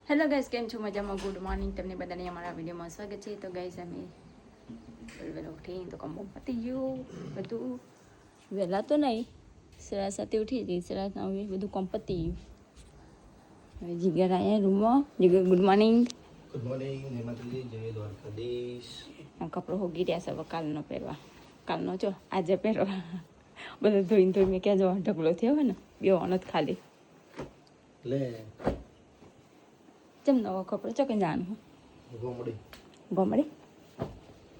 Hello guys, કેમ છો? મજામાં? ગુડ મોર્નિંગ તમને બધાને અમારા વિડીયોમાં સ્વાગત છે. તો ગાઈસ અમે વહેલો ઉઠી તો કંબો પતી ગયું બધું. વહેલા તો નહીં, 7:30 ઉઠી હતી, 9:30 બધું કામ પતી ગયું. હવે જીગર આવ્યા રૂમમાં. જીગર ગુડ મોર્નિંગ. ગુડ મોર્નિંગ, જય માતાજી, જય દ્વારકાધીશ. કપડો હોગી રહ્યા છે હવે કાલનો પહેરવા. કાલનો જો આજે પહેરવા બધું ધોઈને મેં ક્યાં જવા ઢગલો થયો હોય ને બે ઓનત ખાલી લે જેમ નવો કપડો ચોકે જાણવું ગોમડી ગમડે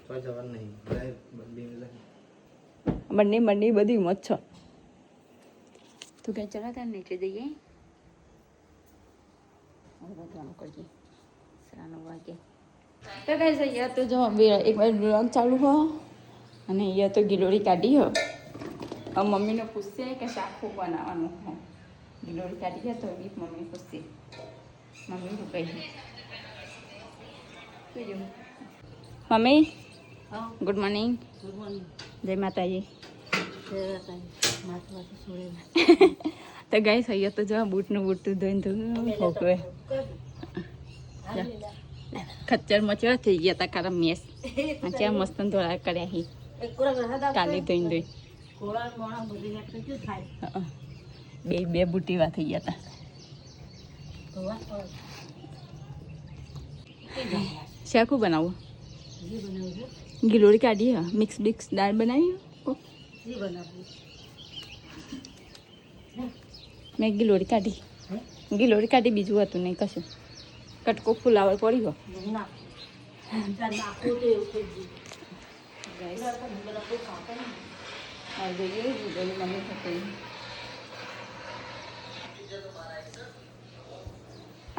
તો જવાનું નહીં બંને બધી મત છો. તું ક્યાં ચલાતા નીચે જઈએ બધવાનું કરજે 9 વાગે. તો કઈ જઈએ તો જો એક વાર બ્લોગ ચાલુ હો અને અહીંયા તો ગિલોરી કાઢી હો. હવે મમ્મીને પૂછશે કે શાખું બનાવવાનું હો. ગિલોરી કાઢી ગયા તો એ મમ્મી પૂછશે. મમ્મી શું કહી mummy good morning. Good morning. જય માતાજી. માથું તો ગાઈસ અહીંયા તો જો બૂટનું ધોઈને હોકવે ખચ્ચર મચર થઈ ગયા તા કારા મેસ ત્યાં મસ્ત ધોળા કર્યા હી કાલે ધોઈને બે બુટીવા થઈ ગયા તા. શાકું બનાવું ગિલોરી કાઢી મિક્સ દાળ બનાવી મેં ગિલોરી કાઢી બીજું હતું નહીં કશું. કટકો ફુલાવર પડી ગયો.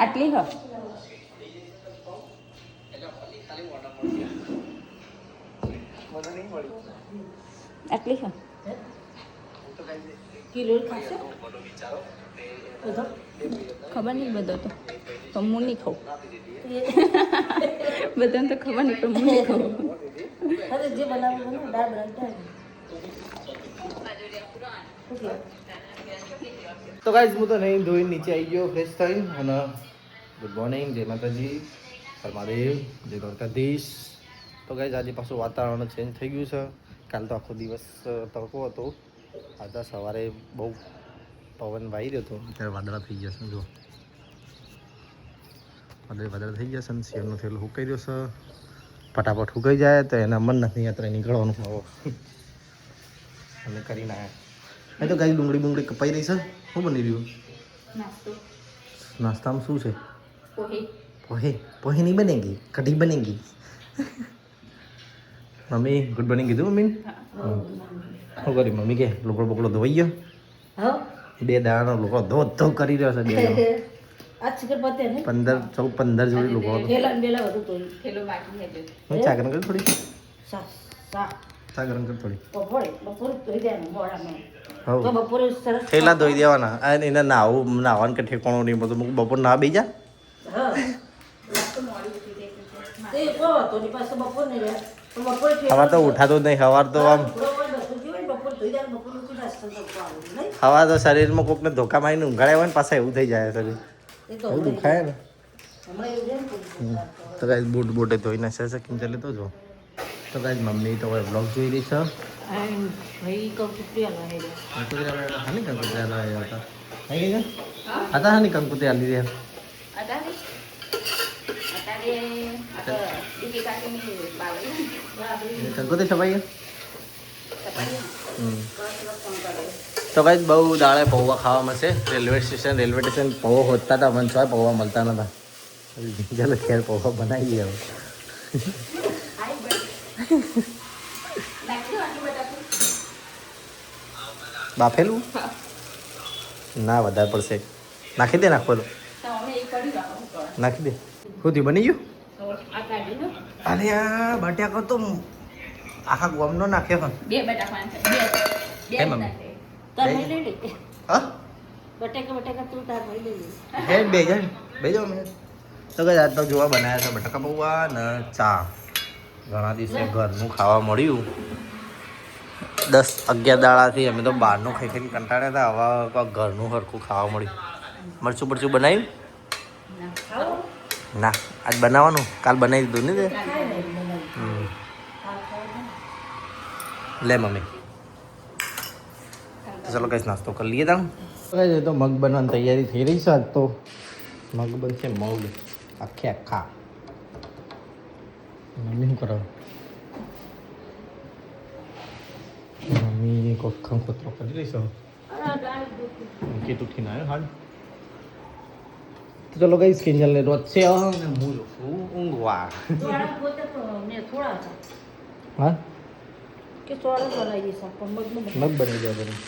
આટલી હ આટલી હ ખબર નહીં બધો તો હું નહીં ખાઉં. બધાને તો ખબર નહીં પણ હું નહીં ખાઉં. જે બનાવું દાળ તો ગાઈસ હું તો નહીં ધોઈને નીચે આવી ગયો ફ્રેશ થઈ અને ગુડ મોર્નિંગ, જય માતાજી, પરમાદેવ, જય દ્વારકાધીશ. તો ગાઈસ આજે પાછું વાતાવરણ ચેન્જ થઈ ગયું છે. કાલ તો આખો દિવસ તડકો હતો, આજે સવારે બહુ પવન વાઈ રહ્યો હતો. અત્યારે વાદળા થઈ ગયા છે. જો વાદળા થઈ ગયા છે ને શિયાળનો થેલો હુકાઈ રહ્યો છે. ફટાફટ હુકાઈ જાય તો એના મન નથી યાત્રા નીકળવાનું આવો અને કરીને આવ્યા. તો ગાઈસ ડુંગળી કપાઈ રહી છે. શું બની રહ્યું નાસ્તામાં? શું છે? પોહે નહીં બનેગી, કઢી બનેગી. મમ્મી ગુડ મોર્નિંગ કીધું મમ્મી. શું કરી મમ્મી કે લોકડો બોકડો ધોઈ ગયો? 2 દાડાનો લોકડો ધો કરી રહ્યો છે. 15 જોડી લોકડો ચા ગરમ કરી થોડી થેલા ધોઈ દેવાના. એને નાવાનું કે ઠેકાણું નહીં બધું. બપોર ના બે જા સવાર તો ઉઠાતો જ નહીં. સવાર તો આમ સવાર તો શરીરમાં કોકને ધોકા મારીને ઊંઘાડ્યા હોય ને પાછા એવું થઈ જાય શરીર. એવું દુખાય ને તો કાંઈ બોટે ધોઈ નાખશે છે કેમ ચાલે તો જો. તો કાંઈ મમ્મી તો બ્લોગ જોઈ રહી છે. હાની કંકુત્રી આલી રહ્યા કંકુત્રી સફાઈ. તો કાંઈ બહુ દાળે પૌવા ખાવા મળશે. રેલવે સ્ટેશન પૌવા હોતા હતા પણ છોય પૌવા મળતા નતા. ચાલો ખેર પૌવા બનાવીએ હવે. બાફેલું ના વધારે પડશે. નાખી દે નાખવાનું નાખી દે. ખુદી બની ગયું. અરે આ બટાકો તો આખા ગોમનો નાખ્યો પણ હે મમ્મી બે જાઓ મેં તો કઈ આજ તો જોવા બનાવ્યા છે બટાકા પૌવા ને ચા. ઘણા દિવસે ઘરનું ખાવા મળ્યું. 10-11 દાડાથી અમે તો બહારનું ખાઈ કંટાળ્યા હતા. હવે ઘરનું સરખું ખાવા મળ્યું. મરચું બનાવ્યું ખાઓ ના આજ બનાવવાનું કાલ બનાવી દીધું ને તે ખાય ને બનાવી હમ. હાલ ખાઓ ને. લે મમ્મી તો ચલો કઈ નાસ્તો કરી લઈએ તમે કઈ તો મગ બનવાની તૈયારી થઈ રહી છે આજ તો મગ બનશે મગ આખે આખા મમ્મી શું કરો મમ્મી કોખમ પત્રો કરી રહી છે અંકિત ઉઠીને આવ્યો હાલ તો ચલો કઈ કિંજલને રોજ છે અને હું છું ઊંઘવા ચોળા પોતે પણ ને થોડા હતા હા કે ચોળા બનાવીએ શાક પણ મગનું મગ બની જાય બની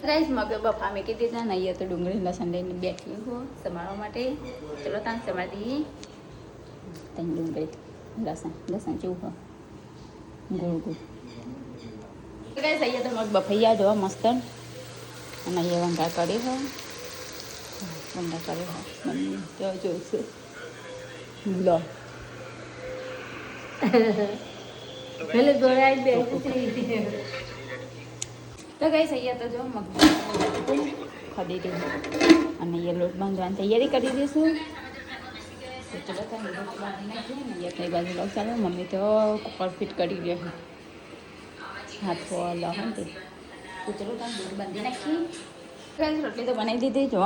ગાઈસ મગ બફા મેં કીધી હતા ને અહીંયા તો ડુંગળી લસણ લઈને બેઠી હું સમારવા માટે ચલો તાન સમારી તઈ ડુંગળી લસણ જેવું હો ગોળ ગોળ ગાઈસ અહીંયા તો મગ બફૈયા જોવા મસ્ત અને અહીંયા વંગા કરી હો વંગા કરી હો મમ્મી જો જોશે લો પેલે દોરાઈ બે ઉતરી તો ગાઈસ અહીંયા તો જો મગ ખડી દીધું અને અહીંયા લોટ બાંધવાની તૈયારી કરી દઈશું તો ચલો ત્યાં લોટ બાંધી નાખીએ ને અહીંયા કઈ બાજુ લોટ ચાલો મમ્મી તો કુકર ફિટ કરી દે હાથ ફોલ હોય ને તે તો ચલો ત્યાં લોટ બાંધી નાખીએ ગાઈસ રોટલી તો બનાવી દીધી જો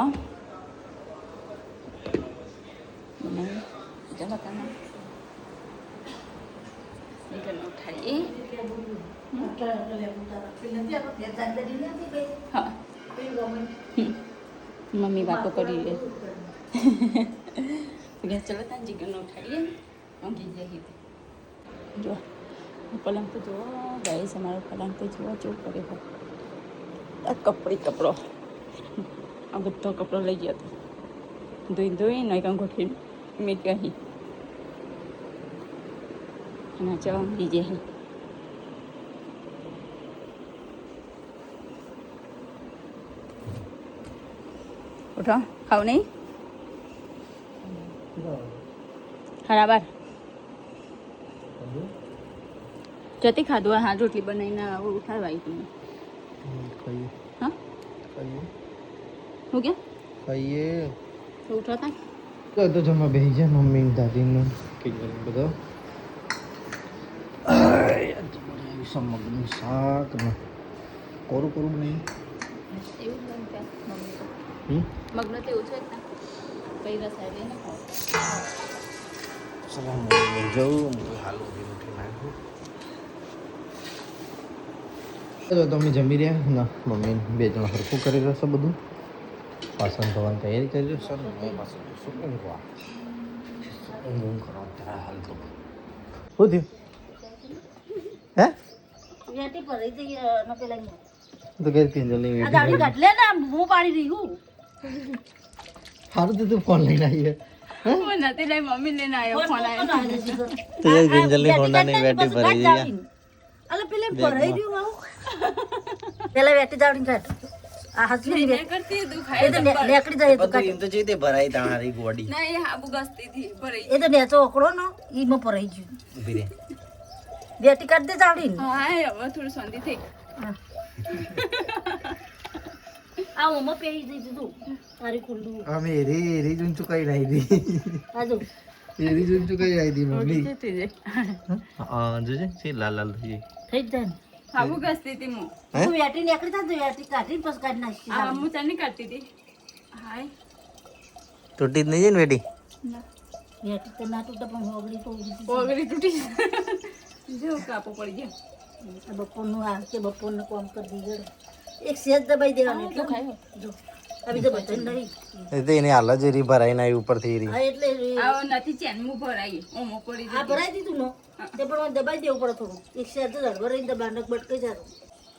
બનાવી ચલો ત્યાં ઉઠાડીએ હા મમ્મી વાતો કરી રહે ગેસ ચલો ત્યાં જીગરનો ઉઠાડીએ ઊંઘી જઈએ જો પલંગ તો જુઓ ગાઈસ અમારો પલંગ તો જુઓ ચૂપ કરે છે આ કપડો આ બધો કપડો લઈ ગયો હતો ધોઈ નહીં ગોઠવી મીટ ગઈ અને ચો ઊંઘી જઈએ ઉઠો ખાવ નહીં બરાબર જતી ખાધું હા રોટલી બનાવીને ઉઠાડવાય તમે હા હું ક્યાં ખાઈએ તો ઉઠો તા તો જમા બેસી જાય મમ્મી દાદીને કિંજલ બધો મગનું શાક ને કોરું બનાવી એવું જ બનતા મમ્મી તો મગનો તો એવું છે જ ને કઈ રસાય લઈને ખાવ ચલો મમ્મી જવું હાલ ઉઠી નાખું તો તમે જમી રહ્યા ના મમ્મી બે જણા હરખું કરી રહેશો બધું પાસણ ધોવાની તૈયારી કરી રહ્યો સર હું પાછળ શું ઊંઘવા ઊંઘ કરવા તારા હાલ તો શું થયું હે વેટી પર રહી જઈએ ન પેલા તો કઈ કિંજલની આ દાડી કાઢ લે ને હું પાડી રહ્યું સારું તો તું ફોન લઈને આવી હું નથી લઈ મમ્મી લઈને આવ્યો ફોન આવ્યો તો એ કિંજલની હોન્ડાની વેટી ભરાઈ ગઈ અલે પેલે ભરાઈ રહ્યું આવું પેલા વેટી દાડી કાઢ આ હાથલી મેં કરતી દુખાય એ તો નેકડી જાય તો કાઢ એમ તો જઈ તે ભરાઈ તારી ગોડી ના એ હાબુ ગસ્તી થી ભરાઈ એ તો નેચો ઓકળો ને ઈ માં ભરાઈ ગયું ઉભી રે વેટી કાઢ દે દાડી હા હવે થોડું શાંતિ થઈ આ ઓમાં પેઈ દીધું તારી ખુલ્લું અમે રે જુન ચુકાઈ રહી દી આજુ એરી જુન ચુકાઈ રહી દી મમ્મી થઈ જાય હા જોજે છે લાલ થઈ થઈ જ જાય ને હાબુ ગસ્તી થી હું તું વેટી નેકડી થાય તો વેટી કાઢી પછી કાઢી નાખી આ હું તને કાઢતી હતી હાય તૂટી જ નહીં ને બેટી વેટી તો ના તૂટે પણ હોગડી તો ઉડી ઓગળી તૂટી જો કાપો પડી ગયો બપોરનું આ કે બપોરનું કામ કરી દીધું એક સેજ દબાઈ દેવાનું તો ખાયો જો આવી તો બટન નહીં એ તો એને હાલ જ રી ભરાઈને આવી ઉપરથી રી હા એટલે આવો નથી ચેન મુ ભરાઈ ઓમો પડી આ ભરાઈ દીધું ને તે પણ દબાઈ દેવું પડે થોડું એક સેજ જ હળવરાઈને દબાણક બટકાઈ જાય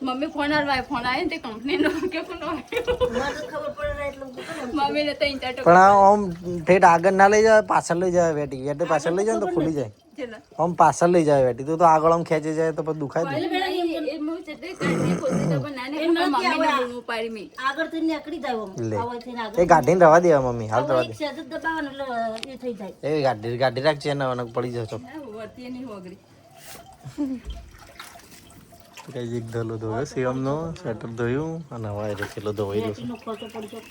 મમ્મી ફોન આલવાય ફોન આવ્યો ને તે કંપની નો કે ફોન આવ્યો મારે ખબર પડે ને એટલે હું કહું મમ્મી ને ત્રણ ચાર પણ આમ ઠેઠ આગળ ના લઈ જાય પાછળ લઈ જાય વેટી વેટી પાછળ લઈ જાય ને તો ખુલી જાય ચલો આમ પાછળ લઈ જાય વેટી તો આગળ આમ ખેંચી જાય તો પછી દુખાય જ ને. એ હું ચેતે કાઢી ખોદી તો બનાને મમ્મી ને બોલવું પાડી મી આગળ થી નીકળી જાય આમ લે. આવા થઈને એ આગળ ગાડીને રવા દેવા મમ્મી હાલ રવા એક સેજ જ દબાવવાનું એટલે એ થઈ જાય દે એ ગાડી રાખજે ને વનક પડી જશો વર્તી નહીં હોગરી કઈ એક ધલો ધોયો શિવમનો સ્વેટર ધોયું અને હવે એ પેલો ધોઈ રહ્યો વેટીનો ખર્ચો પડી જાય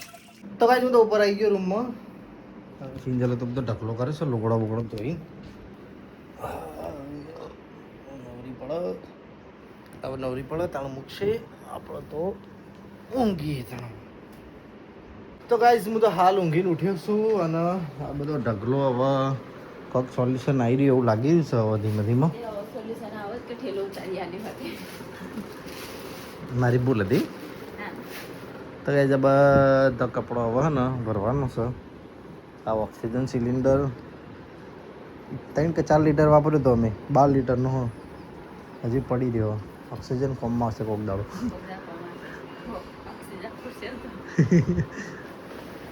તો કાંઈ હું તો ઉપર આવી ગયો રૂમમાં કિંજલ તો બધો ઢકલો કરે છે લુગડો બુગડો ધોઈ નવરી પડે હવે નવરી પડે તાણ મૂકશે આપણે તો ઊંઘી તાણ તો ગાઈઝ હું તો હાલ ઊંઘીને ઉઠ્યો છું અને આ બધો ઢગલો હવે કોઈક સોલ્યુશન આવી રહ્યું એવું લાગી રહ્યું છે હવે ધીમે ધીમે સોલ્યુશન આવે કે ઠેલો ઉતારી આની હતી મારી ભૂલ હતી તો ગાઈઝ આ બધા કપડો હવે ને ભરવાનો છે આ ઓક્સિજન સિલિન્ડર 3 કે 4 લીટર વાપર્યું તો અમે 12 લીટરનો હજી પડી રહ્યો ઓક્સિજન કોમમાં હશે કોક દાડો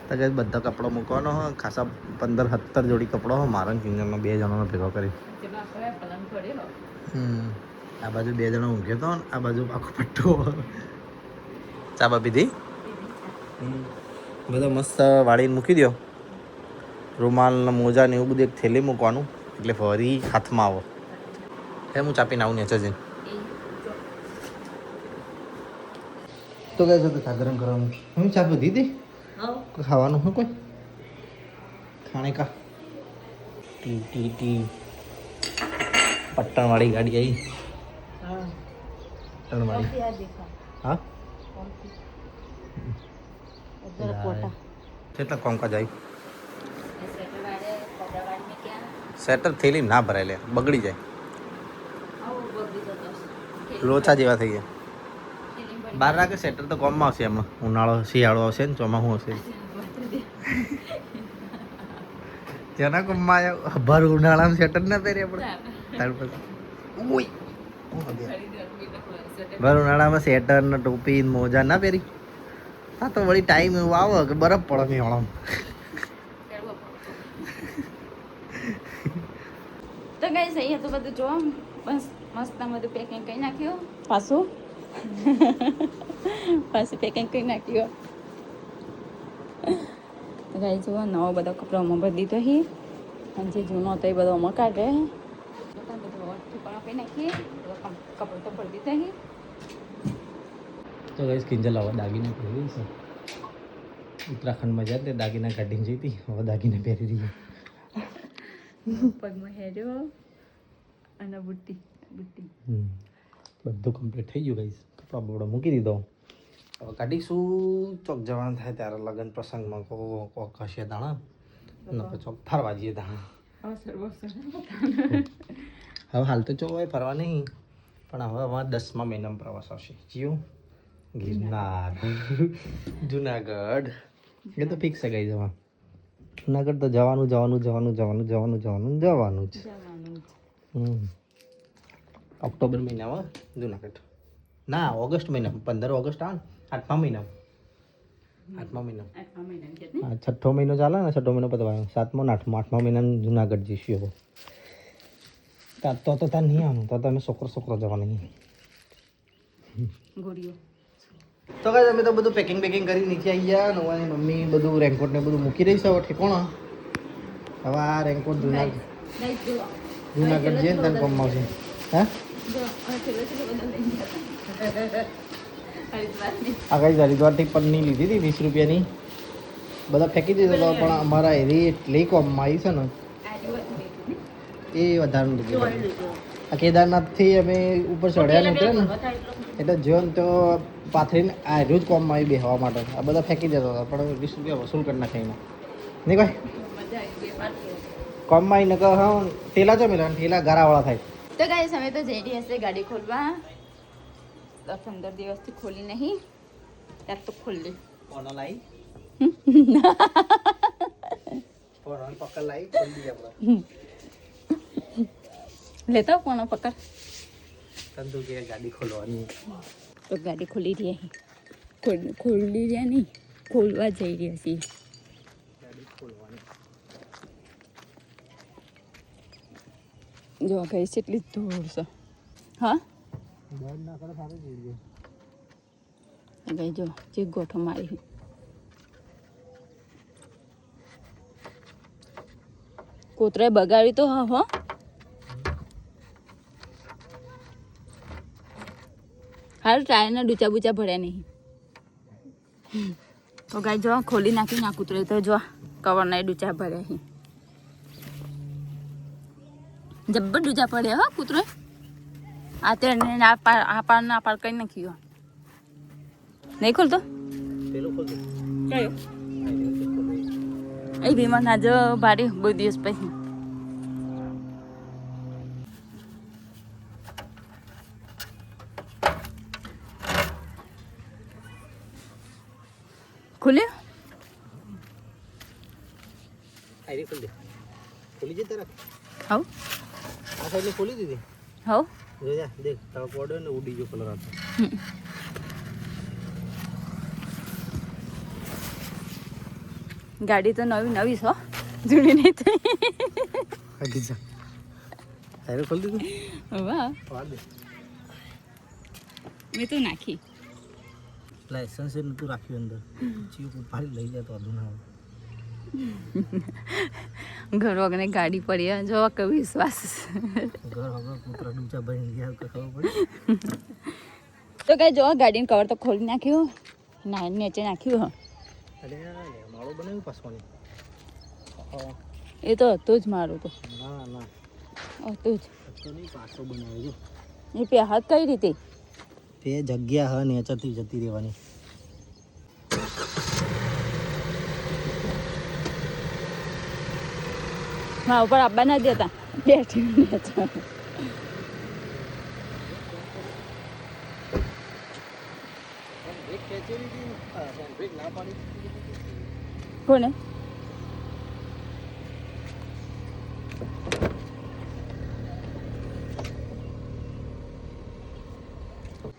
તો ગાઈઝ બધા કપડો મૂકવાનો હોય ખાસા 15-17 જોડી કપડો હોય મારા કિંજલનો 2 જણાનો ભેગો કરી આ બાજુ 2 જણા ઊંઘ્યો તો આ બાજુ આખો પટ્ટો ચાબા પીધી બધો મસ્ત વાળીને મૂકી દો રૂમાલ ને મોજા ને એવું બધું એક થેલી મૂકવાનું એટલે ફરી હાથમાં આવો હે હું ચાપીને આવું ને જઈને તો કઈ જતું ચા ગરમ કરવાનું હું ચા પીધી હતી ખાવાનું હું કોઈ ખાણે કા ટી ટી ટી પટ્ટણવાળી ગાડી આવી પટ્ટણવાળી હા કેટલા કોમ કા જાય સેટર થેલી ના ભરાય લે બગડી જાય લોચા જેવા થઈ ગયા 12 વાગે સેટર તો કોમમાં આવશે હમણાં ઉનાળો શિયાળો આવશે ને ચોમાસું આવશે જેના કોમમાં આવ્યા ભર ઉનાળામાં સેટર ના પહેરીએ આપણે ભર ઉનાળામાં સેટર ને ટોપી મોજા ના પહેરી હા તો વળી ટાઈમ એવો આવે કે બરફ પડે નહીં હળમ તો ગાઈસ અહીંયા તો બધું જો બસ મસ્ત બધું પેકિંગ કરી નાખ્યું પાછું પેકિંગ કરી નાખ્યું તો ગાઈસ જો નવો બધો કપડો અમે ભરી દીધો હી અને જે જૂનો હતો એ બધો અમે કાઢે બધું ઠીકાણો કરી નાખીએ કપડો તો ભરી દીધા હી તો ગાઈસ કિંજલ હવે દાગીના પહેરી છે ઉત્તરાખંડમાં જાય તે દાગીના કાઢીને જઈ હતી હવે દાગીના પહેરી રહી પગમાં હેર્યો અને બુટ્ટી બધું કમ્પ્લીટ થઈ ગયું ગાઈસ કપડા બોડો મૂકી દીધો હવે કાઢીશું ચોક જવાનું થાય ત્યારે લગ્ન પ્રસંગમાં કોક હશે દાણા ચોક ફરવા જઈએ દાણા હવે હાલ તો ચોવાય ફરવા નહીં પણ હવે અમારા 10મા મહિનામાં પ્રવાસ આવશે જીઓ ગિરનાર જુનાગઢ એ તો ફિક્સ છે ગાઈસ હવે જુનાગઢ તો જવાનું જ ઓક્ટોબર મહિનામાં જુનાગઢ ના ઓગસ્ટ મહિનામાં 15 ઓગસ્ટ આવે 8મા મહિનામાં હા 6ઠ્ઠો મહિનો ચાલે ને 6ઠ્ઠો મહિનો પતવાયો 7મો ને 8મા મહિનામાં જુનાગઢ જઈશું હવે તો ત્યાં નહીં આવવાનું તો અમે છોકરો જવાનું તો કાંઈ અમે તો બધું પેકિંગ કરી નીચે આવી ગયા નવાની મમ્મી બધું રેનકોટ ને બધું મૂકી રહી છે હવે ઠેકોણા હવે આ રેનકોટ જુનાગઢ જઈએ ને તને કોમમાં આવશે હા આ કઈ હરિદ્વારથી પન્ની લીધી હતી 20 રૂપિયાની બધા ફેંકી દીધો હતો પણ અમારા એરી એટલી કોમમાં આવી છે ને એ વધારે લીધી આ કેદારનાથથી અમે ઉપર ચડ્યા નીકળે ને એટલે જો ને તો પાથરીને આ રોજ કોમમાં આવી બેસવા માટે આ બધા ફેંકી દેતા હતા પણ 20 રૂપિયા વસૂલ કરી નાખીને નહીં ભાઈ કોમમાં આવીને કહો હા ઠેલા જો મેળા ઠેલા ગારાવાળા થાય તો ગાઈસ અમે તો જઈ રહ્યા છે ગાડી ખોલવા 10-15 દિવસથી ખોલી નહીં ત્યાં તો ખોલી કોનો લાઈ કોનો પકડ લાઈ ખોલી દી આપણે લેતા કોનો પકડ તંતુ કે ગાડી ખોલવાની તો ગાડી ખોલી રહ્યા ખોલી રહ્યા નહીં ખોલવા જઈ રહ્યા છીએ ગાડી ખોલવાની જો ગઈ કેટલી દૂર છે હા બોર્ડ ના કરે સારું જોઈએ ગઈ જો જે ગોઠો મારી કોતરાએ બગાડી તો હા હો હારું ટાયરના ડૂચા બૂચા ભર્યા નહીં તો ગાય જો ખોલી નાખી ના કૂતરે તો જો કવરના એ ડૂચા ભર્યા હી જબ્બર ડૂચા પડ્યા હો કૂતરો આ તે આ પાર કરી નાખ્યું નહીં ખોલતો પેલો ખોલ દે કયો એ બીમાર ના જો ભારે બહુ દિવસ પછી ખુલ્યો આઈડી ખોલ દે ખોલી જતા રાખ હવ આ સાઈડ ખોલી દીધી હવ જો જા દેખ તારો કોડો ને ઉડી ગયો કલર આપો ગાડી તો નવી છો જૂની નહીં થઈ આગી જા આઈડી ખોલ દીધું વાહ પાડ દે મેં તો નાખી લાયસન્સ એ નતું રાખ્યું અંદર ચીવ ઉપાડી લઈ જાય તો અધૂ ના ઘર વગર ગાડી પડી જો કે વિશ્વાસ ઘર વગર કૂતરા ડૂચા બની ગયા કે ખબર પડી તો કઈ જો ગાડીનું કવર તો ખોલી નાખ્યું ના નીચે નાખ્યું હ અરે માળો બનાવ્યું પાસવાની એ તો હતું જ મારું તો ના ના હતું જ તો નહીં પાછો બનાવ્યો એ પે હાથ કઈ રીતે તે જગ્યા હ નેચરથી જતી રહેવાની મારા ઉપર આપવા ના દેતા બેઠી કોને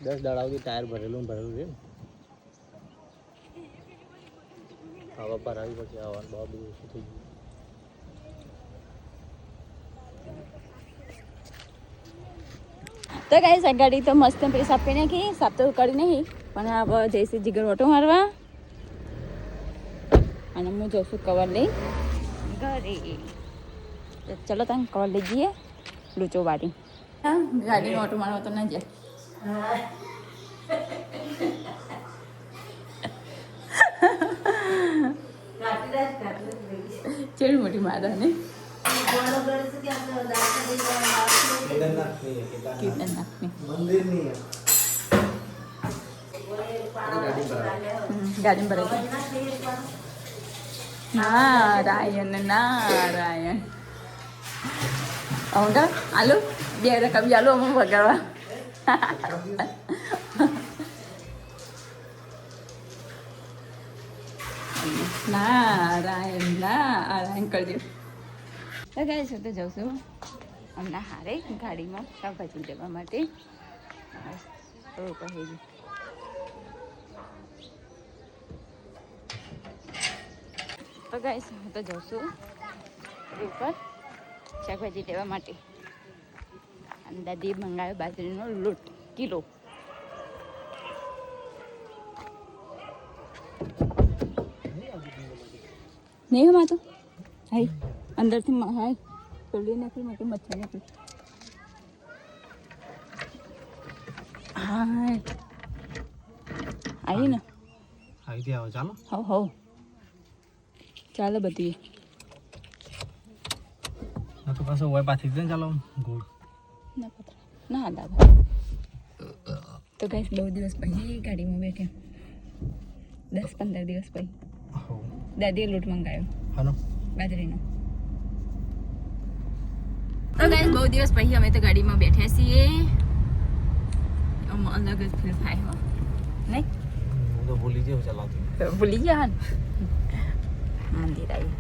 દસ દાડાઓથી ટાયર ભરેલું છે ને હવા પર આવી પછી આવવાનું બહુ બધું ઓછું થઈ ગયું તો ગાઈસ આ ગાડી તો મસ્ત પેલી સાફ કરી નાખી સાફ તો કરી નહીં પણ હવે જઈશું જીગર ઓટો મારવા અને હું જોશું કવર લઈ ઘરે તો ચલો તમે કવર લઈ જઈએ લૂચો વાળી હા ગાડીનો ઓટો મારવા તો ના જાય ચેડી મોટી મારા ને ગાડી ભરાઈ નારાયણ નારાયણ અમુક આલુ બે રકમ ચાલુ અમુક વગાડવા નારાયણ નારાયણ કરજો તો ગાય છે તો જાઉં છું હમણાં હારે ગાડીમાં શાકભાજી લેવા માટે કહી તો ગાય હું તો જાઉં છું ઉપર શાકભાજી લેવા માટે અને દાદીએ મંગાવ્યો બાજરીનો લોટ કિલો નહીં માં તો હાઈ અંદરથી હાઈ તોડી નાખી માટે મચ્છર નાખી હા આવી ને અહીંથી આવો ચાલો હવ હવ ચાલો બધી તો પાછો હોય પાછી દે ચાલો ગોળ ના પત્ર ના દાદા તો ગાઈસ બહુ દિવસ પછી ગાડીમાં બેઠ્યા 10-15 દિવસ પછી દાદીએ લોટ મંગાવ્યો હાલો બાજરીનો તો ગાઈસ બહુ દિવસ પછી અમે તો ગાડીમાં બેઠ્યા છીએ અલગ જ ફીલ થાય હો નહીં હું તો ભૂલી ગયો ચલાવતી ભૂલી ગયા મંદિર આવી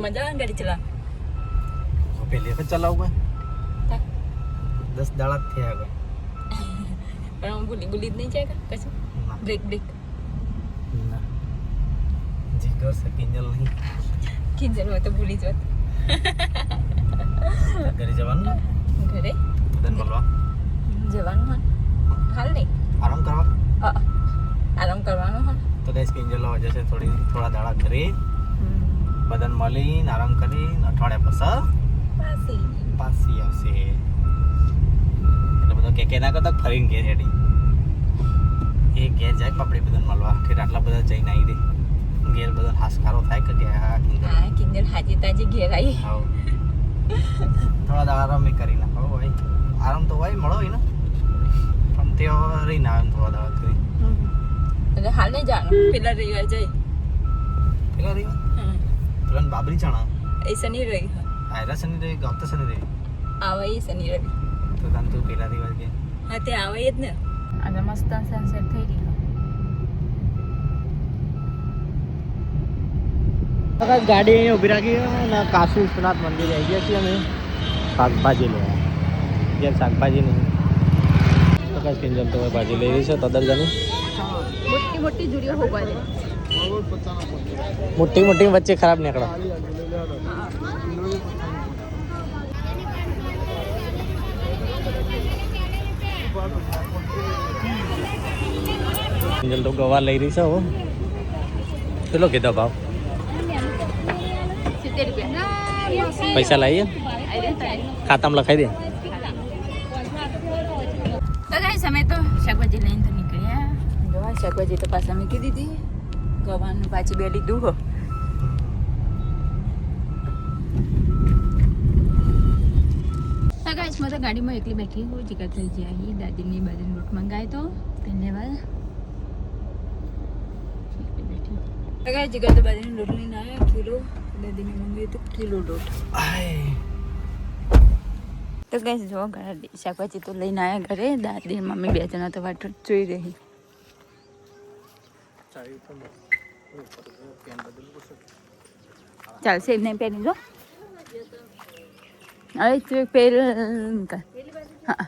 મજા આવે ગાડી ચલા પહેલી વખત ચલાવું ભાઈ 10 દાડા થયા ગયા પણ હું ભૂલી જ નહીં જાય કશું બ્રેક ના જીગર છે કિંજલ નહીં કિંજલ હોય તો ભૂલી જત ઘરે જવાનું ઘરે બદન બોલવા જવાનું હોય હાલ નહીં આરામ કરવા આરામ કરવાનો હોય તો ગાઈસ કિંજલ આવે જશે થોડા દાડા ઘરે બદન મળીને આરામ કરીને અઠવાડિયા પછી પાછી આવશે એટલે બધો કે ના કરતા ફરીને ઘેર હેડી એ ઘેર જાય બાપડી બધાને મળવા ઠેર આટલા બધા જઈને આવી દે ઘેર બધા હાસકારો થાય કે હા કિંજલ હાજી તાજી ઘેર આવી હાવ થોડા આરામ કરી નાખો ભાઈ આરામ તો હોય મળો હોય ને પણ તે રહી ના આવે થોડા દાડા કરી એટલે હાલ નહીં જાણો પેલા રવિવાર જાય પેલા રહી પેલા બાબરી ચણા એ શનિ રવિ આયરા શનિ રહી ગમતા શનિ રહી આવે એ શનિ રવિ તો તને તું પેલા રિવાજ કે હા તે આવે જ ને આજે મસ્ત સનસેટ થઈ રહ્યું ગાડી અહીંયા ઊભી રાખી અને કાશી વિશ્વનાથ મંદિરે આવી ગયા છીએ અમે શાકભાજી લેવા ઘેર શાકભાજી નહીં તો કાંઈ કિંજલ તો ભાજી લઈ રહી છે તદરજાની મોટી મોટી જુડીઓ હોવા દે મોટી મોટી વચ્ચે ખરાબ નીકળો કિંજલ તો ગવા લઈ રહી છે હો કેટલો કીધો ભાવ 70 રૂપિયા પૈસા લાવીએ ખાતામાં લખાઈ દે તો ગાઈસ અમે તો શાકભાજી લઈને તો નીકળ્યા જો શાકભાજી તો પાછા મૂકી દીધી ગવાનું પાછી બે લીધું હો તો ગાઈસ મેં તો ગાડીમાં એકલી બેઠી હું જીગર થઈ જાય દાદીની બાજુનો રોટ મંગાવ્યો તો ધન્યવાદ તો ગાઈસ જીગર તો બાજુનો રોટ લઈને આવ્યા કિલો દાદીને મંગાવ્યો તો કિલો રોટ તો ગાઈસ જો ઘરે શાકભાજી તો લઈને આવ્યા ઘરે દાદી મમ્મી બે જણા તો વાટ જોઈ રહી ચાલશે એમ નહીં પહેરી જો અરે તું પહેર હા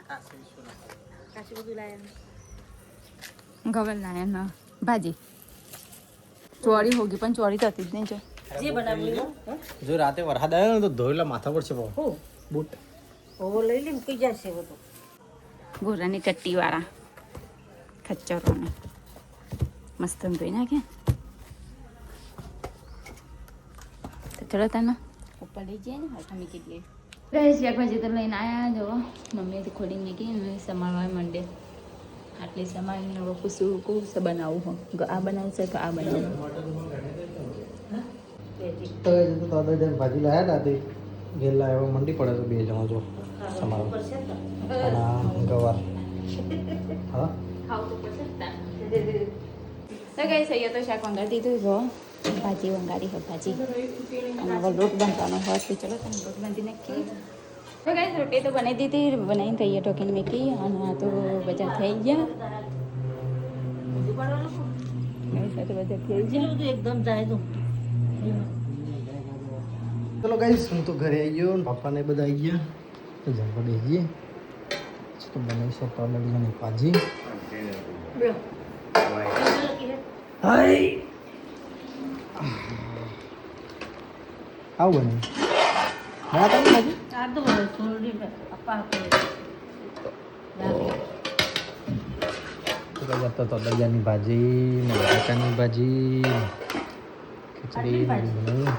ગવર લાયા ના ભાજી ચોરી હોગી પણ ચોરી તો હતી જ નહીં જો જે બનાવ્યું જો રાતે વરસાદ આવ્યો ને તો ધોયેલા માથા પર છે ભાવ બૂટ ઓવો લઈ લે મૂકી જશે બધું ગોરાની ટટ્ટી વાળા ખચ્ચરોને મસ્ત ધોઈ નાખે તો ચલો તને ઉપર લઈ જઈએ ને હાથા મૂકી દઈએ રહે શાકભાજી તો લઈને આવ્યા જો મમ્મીએ ખોલી મૂકી અને સમારવા માંડે આટલી સમારીને હવે પૂછું કહું છે બનાવું હો આ બનાવશે તો આ બનાવું તો દાદા ભાજી લાયા હતા તે ઘેર લાવ્યા મંડી પડે તો બે જણા જો સમારો અને ગવાર હા ખાવું તો પડશે તો ગઈ સહી તો શાક વંગાડી દીધું જો ભાજી વંગાડી હોય ભાજી અને હવે લોટ બાંધવાનો હોય તો ચલો તમે લોટ બાંધી નાખીએ તો ગઈ રોટી તો બનાવી દીધી બનાવીને તૈયાર ઢોકીને મૂકી અને આ તો બજાર થઈ ગયા બજાર થઈ ગયા એકદમ જાય તો ચલો ગાઈસ હું તો ઘરે આવી ગયો પપ્પાને બધા આવી ગયા તો જમવા બેસીએ તો બનાવીશું તળેલીની ભાજી હાય આવું બને બરાબર ભાજી આ તો સોલડી અપા તો જતો તળેલીની ભાજી ને બટાકાની ભાજી ખીચડી બનાવ્યું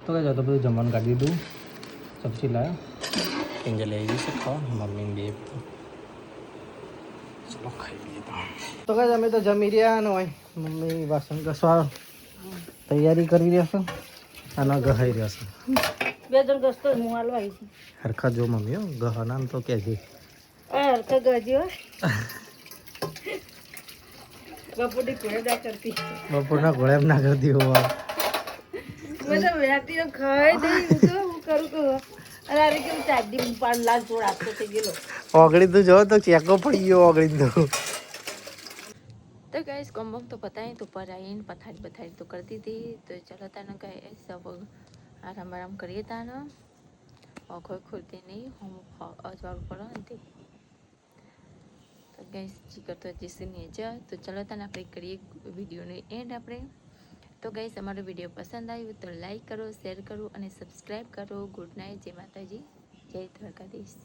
તો કઈ જતો બધું જમવાનું કાઢી દીધું સબ્જી લાવ્યા કિંજલ લઈ જશે ખાવા મમ્મીને બે ચલો ખાઈ લઈએ તો કઈ અમે તો જમી રહ્યા ને હોય મમ્મી વાસણ ઘસવા તૈયારી કરી રહ્યા છે અને ગહાઈ રહ્યા છે બે જણ ગસ્તો હું હાલવા આવી છું હરખા જો મમ્મી હો ગહના તો કે છે હરખા ગજી બપોરની ઘોડા કરતી બપોરના ઘોડે ના કરતી હોવા મેં તો વેટી ખાઈ દઈ તો હું કરું કહું અને અરે કેમ ચાડી પાન લાલ છોડ આપતો થઈ ગયેલો ઓગળી તું જો તો ચેકો પડી ગયો ઓગળી તો तो गैस कॉम्बम तो पता है तो पर आई पथारी पथारी तो कर दी थी तो चलो था गैस सब आराम आराम करिए था ना और कोई खुलती नहीं हम अजवाड़ पड़ा थे तो गैस जिक्र तो जिससे नहीं जा तो चलो था આપણે કરીએ વિડીયોનો એન્ડ આપણે તો ગૈસ અમારો વિડીયો પસંદ આવ્યો તો લાઈક કરો શેર કરો અને સબસ્ક્રાઈબ કરો ગુડ નાઇટ જય માતાજી જય દ્વારકાધીશ